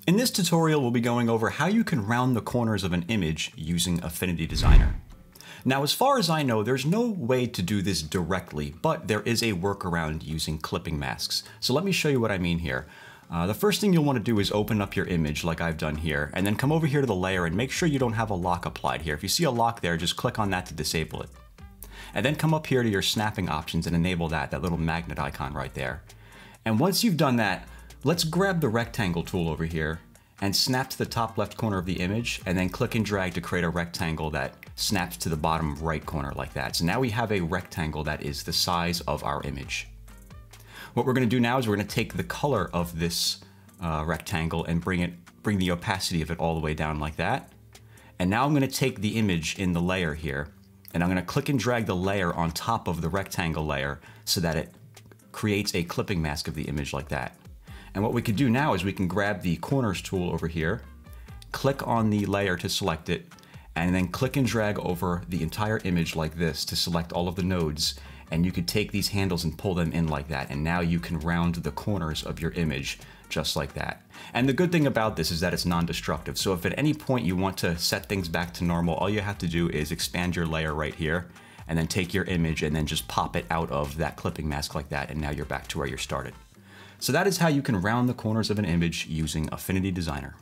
In this tutorial, we'll be going over how you can round the corners of an image using Affinity Designer. Now, as far as I know, there's no way to do this directly, but there is a workaround using clipping masks. So let me show you what I mean here. The first thing you'll want to do is open up your image like I've done here, and then come over here to the layer and make sure you don't have a lock applied here. If you see a lock there, just click on that to disable it. And then come up here to your snapping options and enable that little magnet icon right there. And once you've done that, let's grab the rectangle tool over here and snap to the top left corner of the image, and then click and drag to create a rectangle that snaps to the bottom right corner like that. So now we have a rectangle that is the size of our image. What we're going to do now is we're going to take the color of this rectangle and bring the opacity of it all the way down like that. And now I'm going to take the image in the layer here, and I'm going to click and drag the layer on top of the rectangle layer so that it creates a clipping mask of the image like that. And what we could do now is we can grab the corners tool over here, click on the layer to select it, and then click and drag over the entire image like this to select all of the nodes. And you could take these handles and pull them in like that, and now you can round the corners of your image just like that. And the good thing about this is that it's non-destructive. So if at any point you want to set things back to normal, all you have to do is expand your layer right here, and then take your image and then just pop it out of that clipping mask like that, and now you're back to where you started. So that is how you can round the corners of an image using Affinity Designer.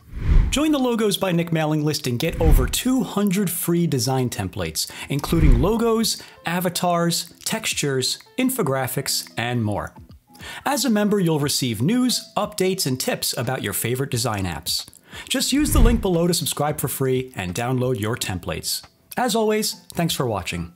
Join the Logos by Nick mailing list and get over 200 free design templates, including logos, avatars, textures, infographics, and more. As a member, you'll receive news, updates, and tips about your favorite design apps. Just use the link below to subscribe for free and download your templates. As always, thanks for watching.